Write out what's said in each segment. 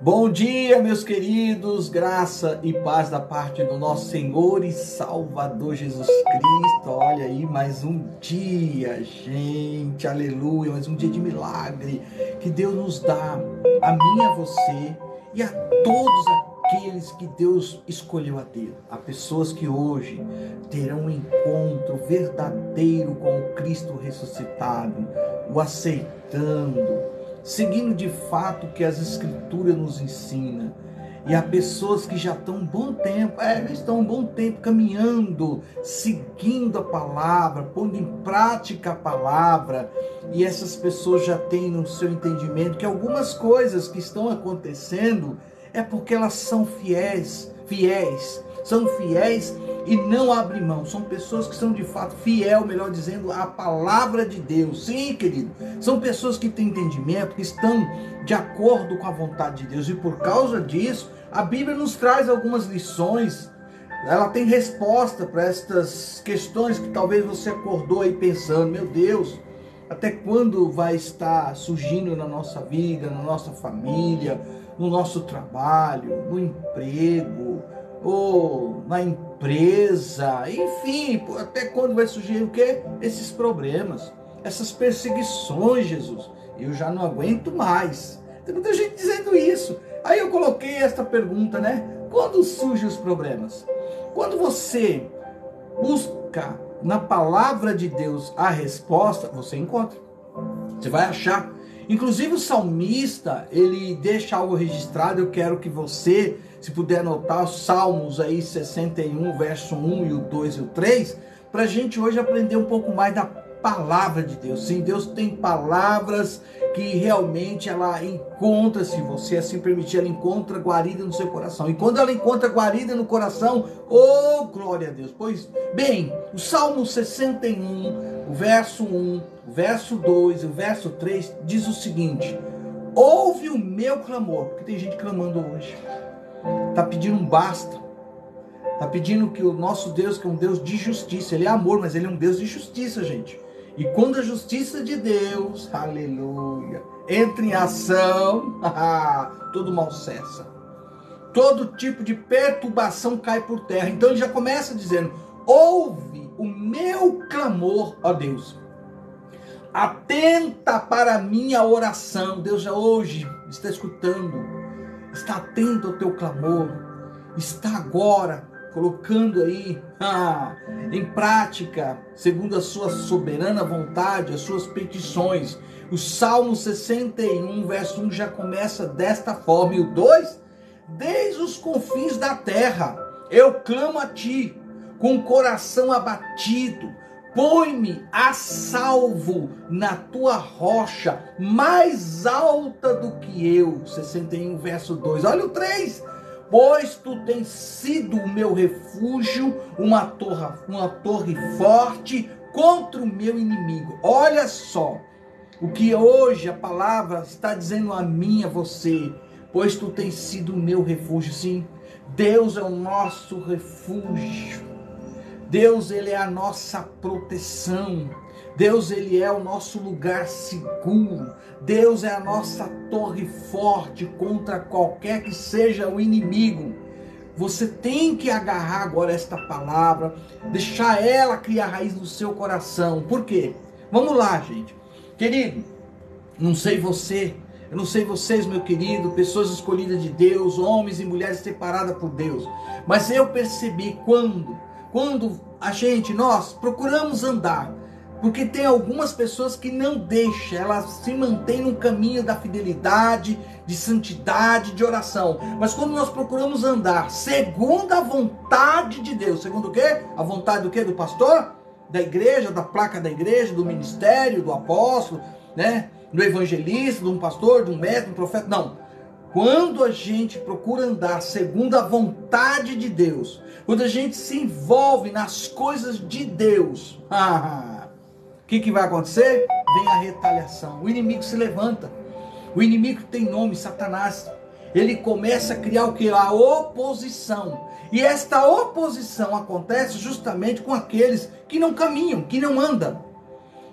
Bom dia, meus queridos, graça e paz da parte do nosso Senhor e Salvador Jesus Cristo. Olha aí, mais um dia, gente, aleluia, mais um dia de milagre que Deus nos dá, a mim, a você e a todos aqueles que Deus escolheu a ter. Há pessoas que hoje terão um encontro verdadeiro com o Cristo ressuscitado, o aceitando, seguindo de fato o que as Escrituras nos ensinam. E há pessoas que já estão um bom tempo, estão um bom tempo caminhando, seguindo a palavra, pondo em prática a palavra. E essas pessoas já têm no seu entendimento que algumas coisas que estão acontecendo é porque elas são fiéis e não abrem mão. São pessoas que são de fato fiel, melhor dizendo, à palavra de Deus. Sim, querido. São pessoas que têm entendimento, que estão de acordo com a vontade de Deus. E por causa disso, a Bíblia nos traz algumas lições. Ela tem resposta para estas questões que talvez você acordou aí pensando: meu Deus, até quando vai estar surgindo na nossa vida, na nossa família, no nosso trabalho, no emprego, ou na empresa, enfim, até quando vai surgir o quê? Esses problemas, essas perseguições, Jesus, eu já não aguento mais. Tem muita gente dizendo isso. Aí eu coloquei esta pergunta, né? Quando surgem os problemas? Quando você busca na palavra de Deus a resposta, você encontra, você vai achar. Inclusive o salmista, ele deixa algo registrado. Eu quero que você, se puder anotar os Salmos aí, 61, verso 1 e o 2 e o 3, para a gente hoje aprender um pouco mais da palavra de Deus. Sim, Deus tem palavras que realmente ela encontra, se você assim permitir, ela encontra guarida no seu coração. E quando ela encontra guarida no coração, oh, glória a Deus. Pois bem, o Salmo 61, o verso 1, o verso 2 e o verso 3 diz o seguinte: ouve o meu clamor, porque tem gente clamando hoje, está pedindo um basta, está pedindo que o nosso Deus, que é um Deus de justiça, Ele é amor, mas Ele é um Deus de justiça, gente. E quando a justiça de Deus, aleluia, entra em ação, todo mal cessa. Todo tipo de perturbação cai por terra. Então ele já começa dizendo: ouve o meu clamor, ó Deus. Atenta para a minha oração. Deus já hoje está escutando, está atento ao teu clamor, está agora colocando aí em prática, segundo a sua soberana vontade, as suas petições. O Salmo 61, verso 1 já começa desta forma. E o 2: desde os confins da terra eu clamo a ti, com o coração abatido. Põe-me a salvo na tua rocha, mais alta do que eu. 61, verso 2. Olha o 3. Pois tu tens sido o meu refúgio, uma torre forte contra o meu inimigo. Olha só o que hoje a palavra está dizendo a mim, a você. Pois tu tens sido o meu refúgio. Sim, Deus é o nosso refúgio. Deus, Ele é a nossa proteção. Deus, Ele é o nosso lugar seguro. Deus é a nossa torre forte contra qualquer que seja o inimigo. Você tem que agarrar agora esta palavra, deixar ela criar raiz no seu coração. Por quê? Vamos lá, gente. Querido, não sei você, eu não sei vocês, meu querido, pessoas escolhidas de Deus, homens e mulheres separadas por Deus, mas eu percebi quando nós procuramos andar, porque tem algumas pessoas que não deixam, elas se mantêm no caminho da fidelidade, de santidade, de oração. Mas quando nós procuramos andar segundo a vontade de Deus, segundo o quê? A vontade do quê? Do pastor? Da igreja, da placa da igreja, do ministério, do apóstolo, né? Do evangelista, de um pastor, de um médico, de um profeta. Não. Quando a gente procura andar segundo a vontade de Deus, quando a gente se envolve nas coisas de Deus, o que vai acontecer? Vem a retaliação. O inimigo se levanta. O inimigo tem nome, Satanás. Ele começa a criar o que? A oposição. E esta oposição acontece justamente com aqueles que não caminham, que não andam,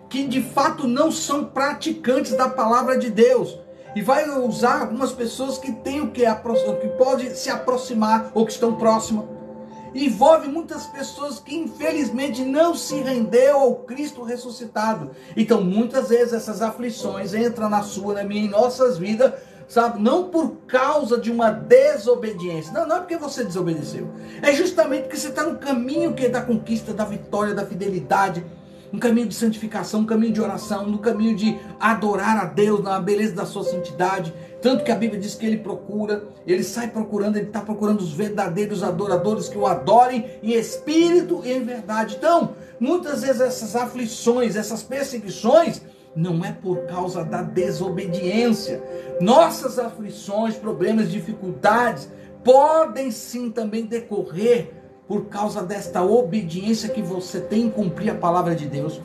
que de fato não são praticantes da palavra de Deus. E vai usar algumas pessoas que têm o que pode se aproximar ou que estão próximas. Envolve muitas pessoas que infelizmente não se rendeu ao Cristo ressuscitado. Então muitas vezes essas aflições entram na sua, na minha, em nossas vidas, sabe? Não por causa de uma desobediência. Não é porque você desobedeceu. É justamente porque você está no caminho que é da conquista, da vitória, da fidelidade. Um caminho de santificação, um caminho de oração, no caminho de adorar a Deus na beleza da sua santidade. Tanto que a Bíblia diz que ele procura, ele sai procurando, ele está procurando os verdadeiros adoradores que o adorem em espírito e em verdade. Então, muitas vezes essas aflições, essas perseguições, não é por causa da desobediência. Nossas aflições, problemas, dificuldades, podem sim também decorrer por causa desta obediência que você tem em cumprir a palavra de Deus.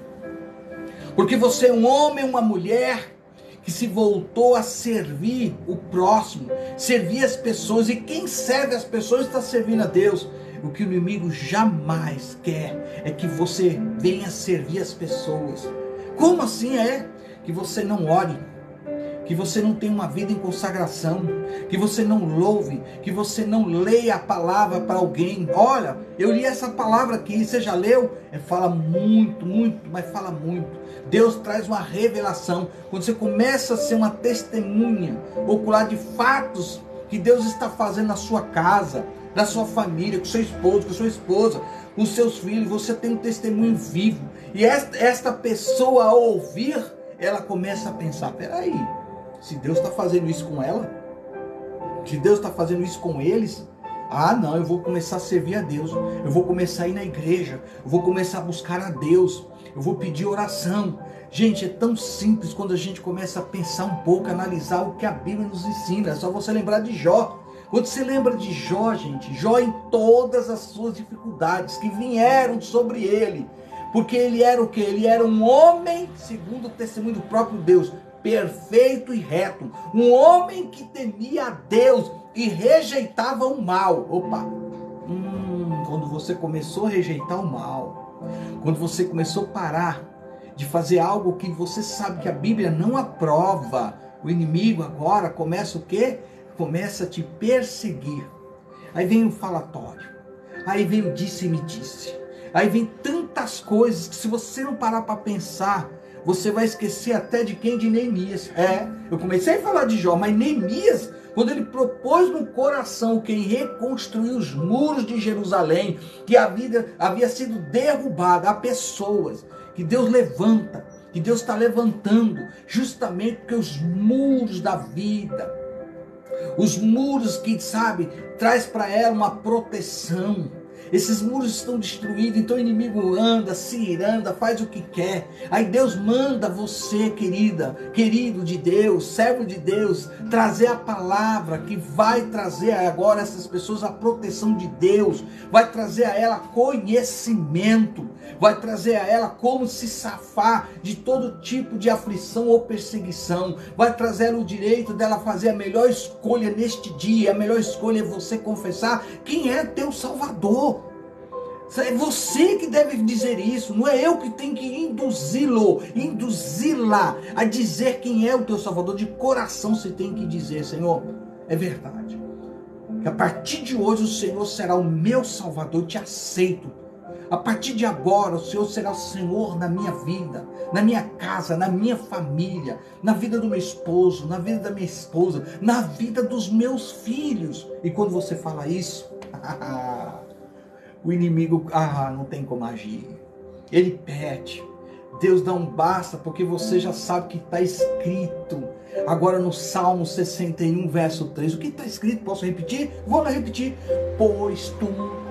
Porque você é um homem, uma mulher que se voltou a servir o próximo, servir as pessoas. E quem serve as pessoas está servindo a Deus. O que o inimigo jamais quer é que você venha servir as pessoas. Como assim é? Que você não ore, que você não tenha uma vida em consagração, que você não louve, que você não leia a palavra para alguém. Olha, eu li essa palavra aqui, você já leu? Fala muito, mas fala muito. Deus traz uma revelação. Quando você começa a ser uma testemunha ocular de fatos que Deus está fazendo na sua casa, na sua família, com seu esposo, com sua esposa, com seus filhos, você tem um testemunho vivo. E esta pessoa, ao ouvir, ela começa a pensar, peraí, se Deus está fazendo isso com ela, se Deus está fazendo isso com eles, não, eu vou começar a servir a Deus, eu vou começar a ir na igreja, eu vou começar a buscar a Deus, eu vou pedir oração. Gente, é tão simples quando a gente começa a pensar um pouco, analisar o que a Bíblia nos ensina. É só você lembrar de Jó. Quando você lembra de Jó, gente, Jó em todas as suas dificuldades que vieram sobre ele, porque ele era o quê? Ele era um homem, segundo o testemunho do próprio Deus, perfeito e reto. Um homem que temia a Deus e rejeitava o mal. Quando você começou a rejeitar o mal, quando você começou a parar de fazer algo que você sabe que a Bíblia não aprova, o inimigo agora começa o quê? Começa a te perseguir. Aí vem o falatório, aí vem o disse-me-disse, aí vem tantas coisas que se você não parar para pensar, você vai esquecer até de quem? De Neemias. Eu comecei a falar de Jó, mas Neemias, quando ele propôs no coração quem reconstruiu os muros de Jerusalém, que a vida havia sido derrubada, há pessoas que Deus levanta, que Deus está levantando, justamente porque os muros da vida, os muros que, sabe, traz para ela uma proteção. Esses muros estão destruídos, então o inimigo anda, se iranda, faz o que quer. Aí Deus manda você, querido de Deus, servo de Deus, trazer a palavra que vai trazer agora a essas pessoas a proteção de Deus, vai trazer a ela conhecimento, vai trazer a ela como se safar de todo tipo de aflição ou perseguição, vai trazer o direito dela fazer a melhor escolha neste dia. A melhor escolha é você confessar quem é teu Salvador. É você que deve dizer isso, não é eu que tenho que induzi-la a dizer quem é o teu Salvador. De coração você tem que dizer: Senhor, é verdade, que a partir de hoje o Senhor será o meu Salvador, eu te aceito. A partir de agora o Senhor será o Senhor na minha vida, na minha casa, na minha família, na vida do meu esposo, na vida da minha esposa, na vida dos meus filhos. E quando você fala isso, o inimigo, não tem como agir. Ele pede. Deus dá um basta, porque você já sabe que está escrito. Agora no Salmo 61, verso 3, o que está escrito? Posso repetir? Vou repetir. Pois tu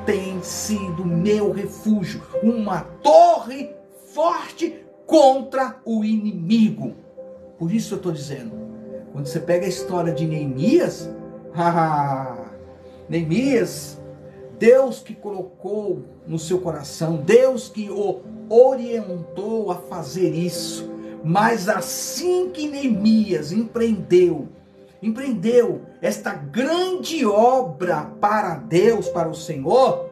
tens sido meu refúgio, uma torre forte contra o inimigo. Por isso eu estou dizendo, quando você pega a história de Neemias, Neemias, Deus que colocou no seu coração, Deus que o orientou a fazer isso. Mas assim que Neemias empreendeu esta grande obra para Deus, para o Senhor,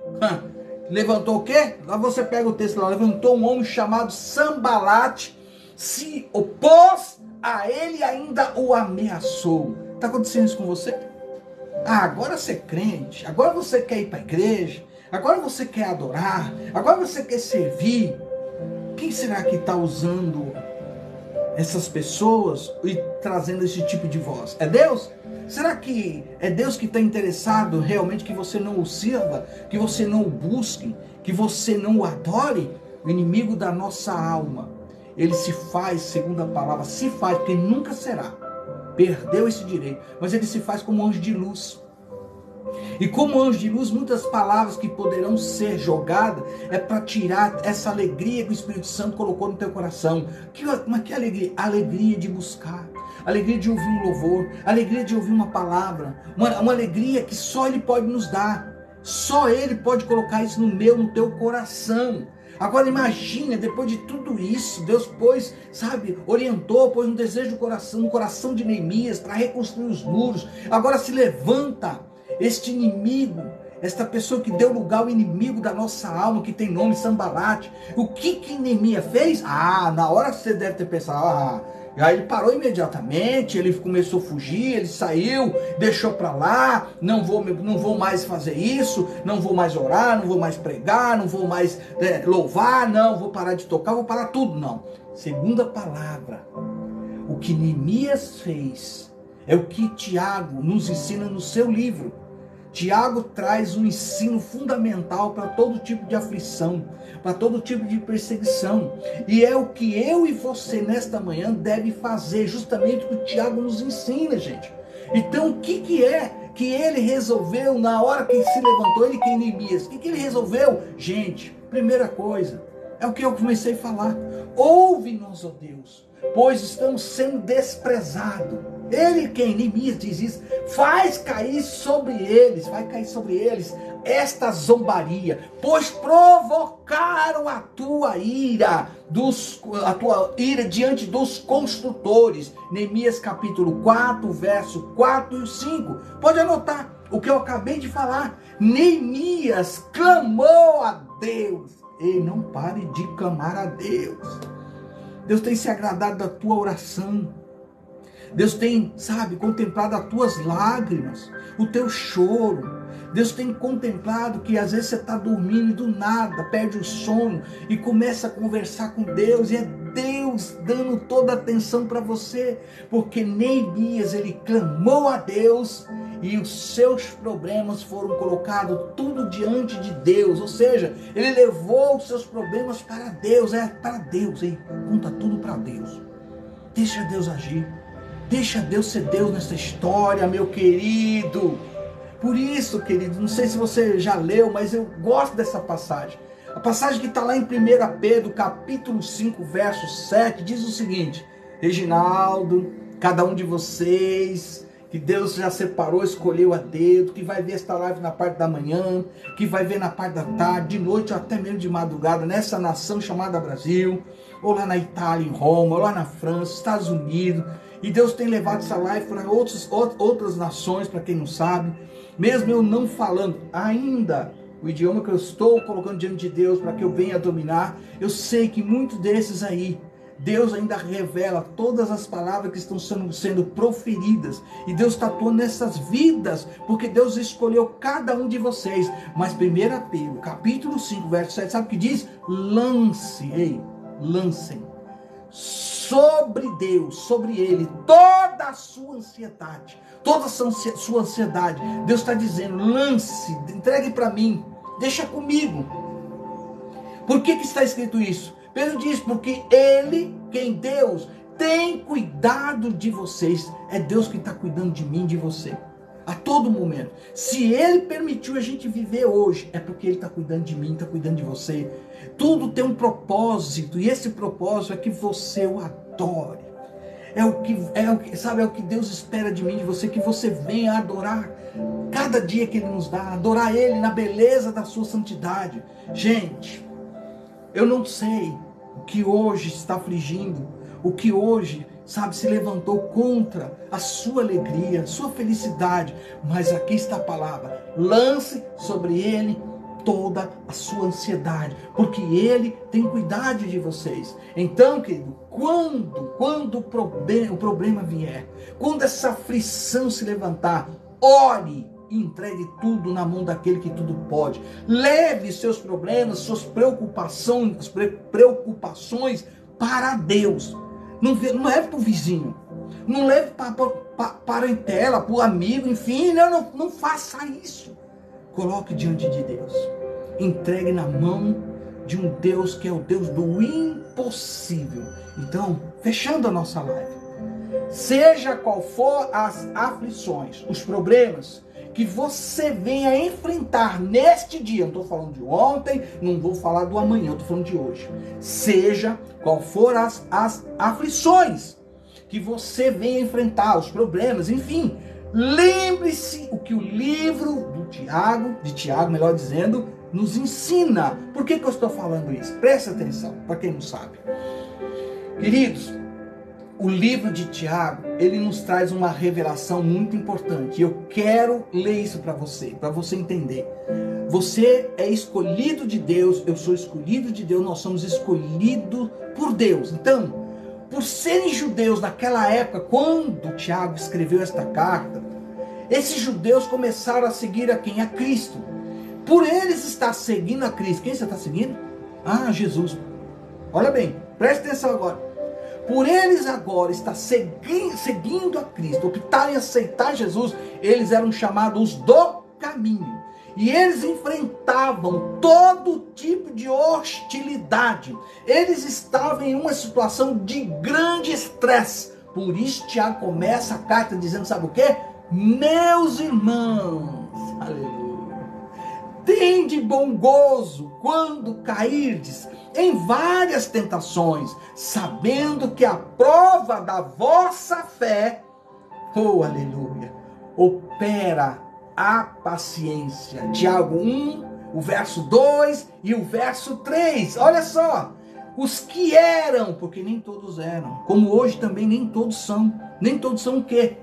levantou o quê? Lá você pega o texto lá, levantou um homem chamado Sambalate, se opôs a ele ainda o ameaçou. Está acontecendo isso com você? Agora você é crente, agora você quer ir para a igreja, agora você quer adorar, agora você quer servir. Quem será que está usando essas pessoas e trazendo esse tipo de voz? É Deus? Será que é Deus que está interessado realmente que você não o sirva, que você não o busque, que você não o adore? O inimigo da nossa alma, ele se faz, segundo a palavra, se faz, porque nunca será. Perdeu esse direito, mas ele se faz como anjo de luz. E como anjo de luz, muitas palavras que poderão ser jogadas é para tirar essa alegria que o Espírito Santo colocou no teu coração. Que alegria? Alegria de buscar, alegria de ouvir um louvor, alegria de ouvir uma palavra, uma alegria que só Ele pode nos dar. Só Ele pode colocar isso no teu coração. Agora imagina, depois de tudo isso, Deus orientou, pôs um desejo no coração de Neemias para reconstruir os muros. Agora se levanta este inimigo, esta pessoa que deu lugar ao inimigo da nossa alma, que tem nome Sambalate. O que Neemias fez? Na hora você deve ter pensado, aí ele parou imediatamente, ele começou a fugir, ele saiu, deixou para lá, não vou mais fazer isso, não vou mais orar, não vou mais pregar, não vou mais louvar, não, vou parar de tocar, vou parar tudo. Não. Segunda palavra, o que Neemias fez é o que Tiago nos ensina no seu livro. Tiago traz um ensino fundamental para todo tipo de aflição, para todo tipo de perseguição. E é o que eu e você nesta manhã deve fazer, justamente o que o Tiago nos ensina, gente. Então o que é que ele resolveu na hora que se levantou, ele que é Neemias? O que ele resolveu? Gente, primeira coisa, é o que eu comecei a falar. Ouve-nos, ó Deus, pois estamos sendo desprezados. Ele, quem? Neemias diz isso. Vai cair sobre eles esta zombaria, pois provocaram a tua ira diante dos construtores. Neemias capítulo 4, verso 4 e 5. Pode anotar o que eu acabei de falar. Neemias clamou a Deus. E não pare de clamar a Deus. Deus tem se agradado da tua oração. Deus tem, contemplado as tuas lágrimas, o teu choro. Deus tem contemplado que às vezes você está dormindo e do nada perde o sono e começa a conversar com Deus. E é Deus dando toda a atenção para você. Porque Neemias, ele clamou a Deus e os seus problemas foram colocados tudo diante de Deus. Ou seja, ele levou os seus problemas para Deus. É para Deus, hein? Conta tudo para Deus. Deixa Deus agir. Deixa Deus ser Deus nessa história, meu querido. Por isso, querido, não sei se você já leu, mas eu gosto dessa passagem. A passagem que está lá em 1 Pedro, capítulo 5, verso 7, diz o seguinte: Reginaldo, cada um de vocês, que Deus já separou, escolheu a dedo, que vai ver esta live na parte da manhã, que vai ver na parte da tarde, de noite ou até mesmo de madrugada, nessa nação chamada Brasil, ou lá na Itália, em Roma, ou lá na França, Estados Unidos. E Deus tem levado essa live para outras nações, para quem não sabe. Mesmo eu não falando ainda o idioma que eu estou colocando diante de Deus para que eu venha dominar, eu sei que muitos desses aí, Deus ainda revela todas as palavras que estão sendo proferidas. E Deus está atuando nessas vidas, porque Deus escolheu cada um de vocês. Mas 1 Pedro, capítulo 5, verso 7, sabe o que diz? Lancem sobre Deus, sobre Ele, toda a sua ansiedade, toda a sua ansiedade. Deus está dizendo, lance, entregue para mim, deixa comigo. Por que está escrito isso? Pedro diz, porque Ele, quem Deus, tem cuidado de vocês. É Deus que está cuidando de mim, de você, a todo momento. Se Ele permitiu a gente viver hoje, é porque Ele está cuidando de mim, está cuidando de você. Tudo tem um propósito, e esse propósito é que você o adore. É o que Deus espera de mim, de você, que você venha adorar cada dia que Ele nos dá, adorar Ele na beleza da sua santidade. Gente, eu não sei o que hoje está afligindo, o que hoje, se levantou contra a sua alegria, sua felicidade, mas aqui está a palavra: lance sobre Ele toda a sua ansiedade, porque Ele tem cuidado de vocês. Então, querido, quando o problema vier, quando essa aflição se levantar, ore e entregue tudo na mão daquele que tudo pode. Leve seus problemas, suas preocupações para Deus. Não leve para o vizinho, não leve para a parentela, para o amigo, enfim, não faça isso. Coloque diante de Deus, entregue na mão de um Deus que é o Deus do impossível. Então, fechando a nossa live, seja qual for as aflições, os problemas que você venha enfrentar neste dia, não estou falando de ontem, não vou falar do amanhã, estou falando de hoje. Seja qual for as aflições que você venha enfrentar, os problemas, enfim, lembre-se o que o livro de Tiago, melhor dizendo, nos ensina. Por que eu estou falando isso? Presta atenção, para quem não sabe. Queridos, o livro de Tiago, ele nos traz uma revelação muito importante. Eu quero ler isso para você entender. Você é escolhido de Deus, eu sou escolhido de Deus, nós somos escolhidos por Deus. Então, por serem judeus naquela época, quando Tiago escreveu esta carta, esses judeus começaram a seguir a quem? A Cristo. Por eles estar seguindo a Cristo, quem você está seguindo? Ah, Jesus. Olha bem, preste atenção agora. Por eles agora estar seguindo a Cristo, optarem em aceitar Jesus, eles eram chamados do caminho. E eles enfrentavam todo tipo de hostilidade. Eles estavam em uma situação de grande estresse. Por isso Tiago começa a carta dizendo, sabe o quê? Meus irmãos, aleluia, tende bom gozo quando cairdes em várias tentações, sabendo que a prova da vossa fé, oh aleluia, opera a paciência. Tiago 1, o verso 2 e o verso 3, olha só, os que eram, porque nem todos eram, como hoje também nem todos são o quê?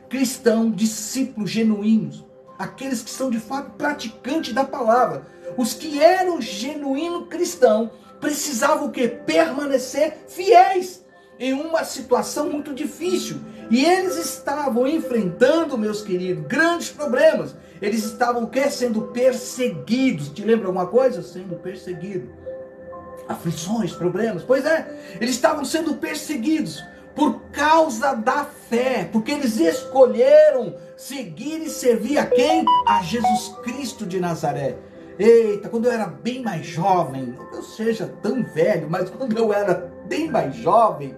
Cristãos, discípulos genuínos, aqueles que são de fato praticantes da palavra. Os que eram genuíno cristão precisavam o quê? Permanecer fiéis em uma situação muito difícil. E eles estavam enfrentando, meus queridos, grandes problemas. Eles estavam o quê? Sendo perseguidos. Te lembra alguma coisa? Sendo perseguido. Aflições, problemas. Pois é, eles estavam sendo perseguidos por causa da fé, porque eles escolheram seguir e servir a quem? A Jesus Cristo de Nazaré. Eita, quando eu era bem mais jovem, não que eu seja tão velho, mas quando eu era bem mais jovem,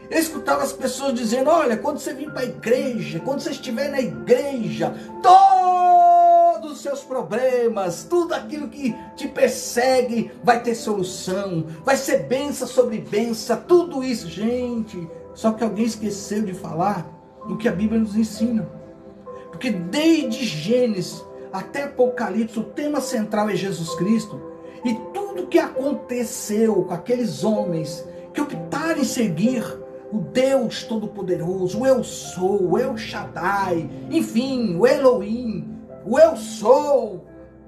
eu escutava as pessoas dizendo, olha, quando você vir para a igreja, quando você estiver na igreja, todos os seus problemas, tudo aquilo que te persegue vai ter solução, vai ser bênção sobre bênção, tudo isso, gente. Só que alguém esqueceu de falar do que a Bíblia nos ensina. Porque desde Gênesis até Apocalipse, o tema central é Jesus Cristo. E tudo que aconteceu com aqueles homens que optaram em seguir o Deus Todo-Poderoso, o Eu Sou, o El Shaddai, enfim, o Elohim, o Eu Sou,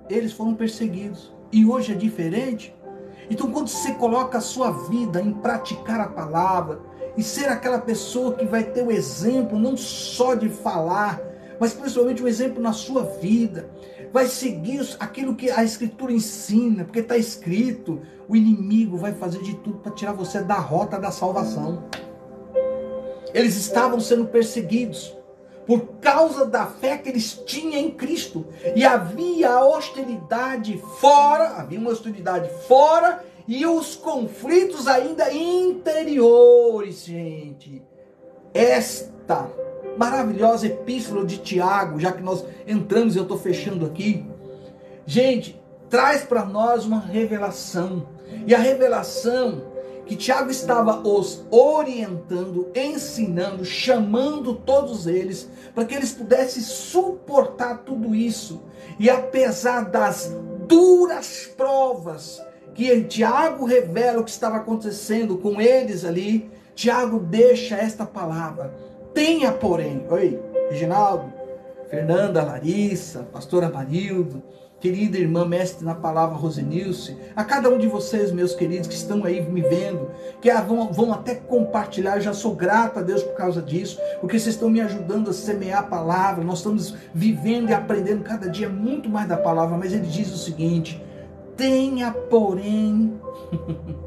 eles foram perseguidos. E hoje é diferente. Então, quando você coloca a sua vida em praticar a palavra e ser aquela pessoa que vai ter o exemplo não só de falar, mas principalmente o exemplo na sua vida, vai seguir aquilo que a Escritura ensina, porque está escrito, o inimigo vai fazer de tudo para tirar você da rota da salvação. Eles estavam sendo perseguidos por causa da fé que eles tinham em Cristo. E havia hostilidade fora, e os conflitos ainda interiores, gente. Esta maravilhosa epístola de Tiago, já que nós entramos e eu estou fechando aqui, gente, traz para nós uma revelação. E a revelação que Tiago estava os orientando, ensinando, chamando todos eles, para que eles pudessem suportar tudo isso. E apesar das duras provas que Tiago revela o que estava acontecendo com eles ali, Tiago deixa esta palavra. Tenha, porém, oi, Reginaldo, Fernanda, Larissa, pastora Marildo, querida irmã mestre na palavra Rosenilce, a cada um de vocês, meus queridos, que estão aí me vendo, que vão até compartilhar. Eu já sou grato a Deus por causa disso, porque vocês estão me ajudando a semear a palavra. Nós estamos vivendo e aprendendo cada dia muito mais da palavra, mas ele diz o seguinte: tenha, porém,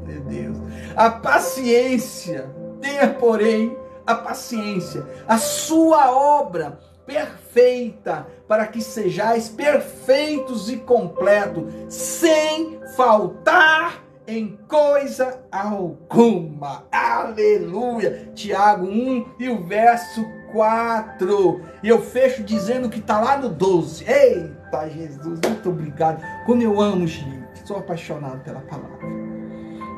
meu Deus, a paciência, tenha, porém, a paciência, a sua obra perfeita, para que sejais perfeitos e completos, sem faltar em coisa alguma. Aleluia! Tiago 1 e o verso 4. E eu fecho dizendo que está lá no 12. Eita, Jesus, muito obrigado. Como eu amo, gente. Sou apaixonado pela palavra.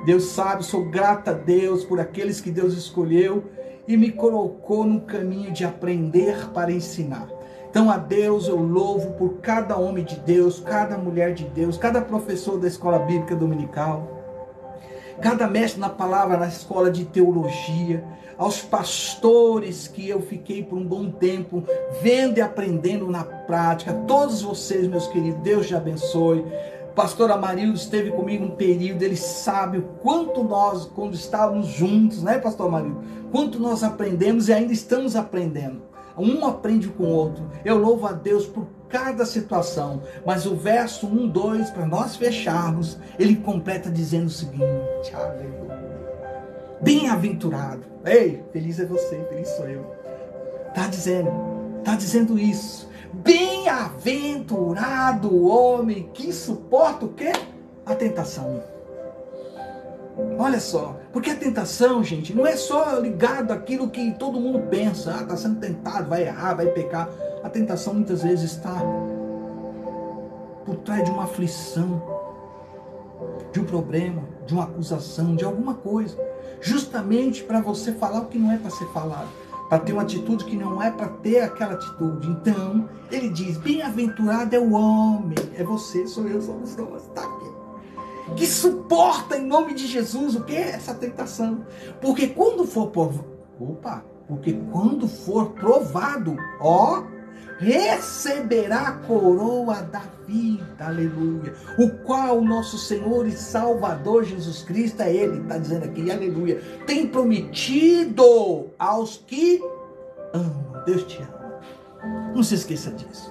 Deus sabe, sou grato a Deus por aqueles que Deus escolheu e me colocou no caminho de aprender para ensinar. Então a Deus eu louvo por cada homem de Deus, cada mulher de Deus, cada professor da escola bíblica dominical, cada mestre na palavra na escola de teologia, aos pastores que eu fiquei por um bom tempo vendo e aprendendo na prática. Todos vocês, meus queridos, Deus te abençoe. Pastor Amarildo esteve comigo um período, ele sabe o quanto nós, quando estávamos juntos, né, Pastor Amarildo, quanto nós aprendemos e ainda estamos aprendendo. Um aprende com o outro. Eu louvo a Deus por cada situação, mas o verso 1, 2, para nós fecharmos, ele completa dizendo o seguinte: aleluia. Bem-aventurado. Ei, feliz é você, feliz sou eu. Está dizendo isso. Bem-aventurado o homem que suporta o quê? A tentação. Olha só, porque a tentação, gente, não é só ligado àquilo que todo mundo pensa. Ah, está sendo tentado, vai errar, vai pecar. A tentação muitas vezes está por trás de uma aflição, de um problema, de uma acusação, de alguma coisa. Justamente para você falar o que não é para ser falado, para ter uma atitude que não é para ter aquela atitude. Então, ele diz, bem-aventurado é o homem, é você, sou eu, somos nós, está aqui, que suporta em nome de Jesus o que? Essa tentação. Porque quando for provado, receberá a coroa da vida, aleluia, o qual o nosso Senhor e Salvador Jesus Cristo, é Ele, está dizendo aqui, aleluia, tem prometido aos que amam. Deus te ama, não se esqueça disso.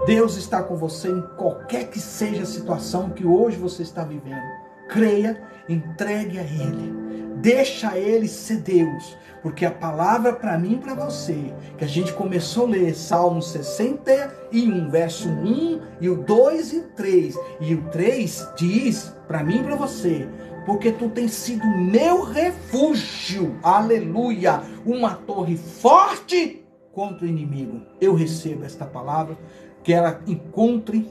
Deus está com você em qualquer que seja a situação que hoje você está vivendo. Creia, entregue a Ele, deixa Ele ser Deus, porque a palavra para mim e para você, que a gente começou a ler, Salmo 61, verso 1, e o 2 e o 3, e o 3 diz para mim e para você, porque tu tens sido meu refúgio, aleluia, uma torre forte contra o inimigo. Eu recebo esta palavra, que ela encontre,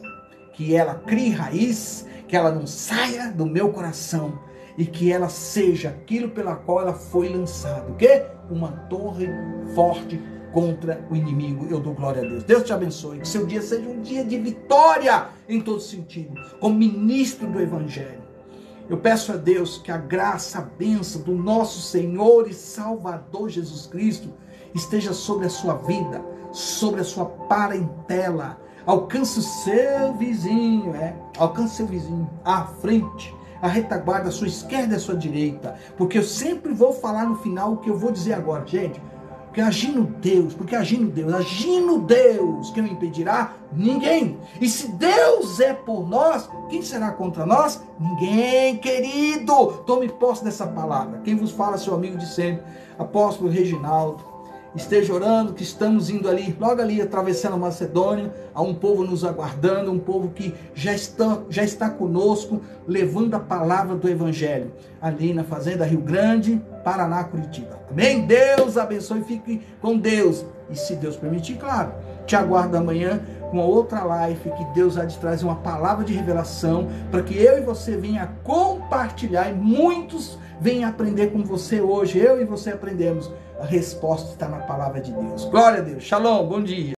que ela crie raiz, que ela não saia do meu coração, e que ela seja aquilo pela qual ela foi lançada. O quê? Uma torre forte contra o inimigo. Eu dou glória a Deus. Deus te abençoe. Que seu dia seja um dia de vitória em todo sentido, como ministro do Evangelho. Eu peço a Deus que a graça, a bênção do nosso Senhor e Salvador Jesus Cristo esteja sobre a sua vida, sobre a sua parentela. Alcance o seu vizinho, alcance o seu vizinho, à frente, a retaguarda, a sua esquerda e a sua direita, porque eu sempre vou falar no final o que eu vou dizer agora, gente, porque agindo Deus, quem o impedirá? Ninguém. E se Deus é por nós, quem será contra nós? Ninguém, querido. Tome posse dessa palavra. Quem vos fala, seu amigo de sempre, apóstolo Reginaldo. Esteja orando, que estamos indo ali, logo ali, atravessando a Macedônia, há um povo nos aguardando, um povo que já está conosco, levando a palavra do Evangelho, ali na Fazenda Rio Grande, Paraná, Curitiba. Amém? Deus abençoe, fique com Deus. E se Deus permitir, claro, te aguardo amanhã com outra live, que Deus há de trazer uma palavra de revelação, para que eu e você venha compartilhar, e muitos venham aprender com você hoje, eu e você aprendemos. A resposta está na palavra de Deus. Glória a Deus. Shalom, bom dia.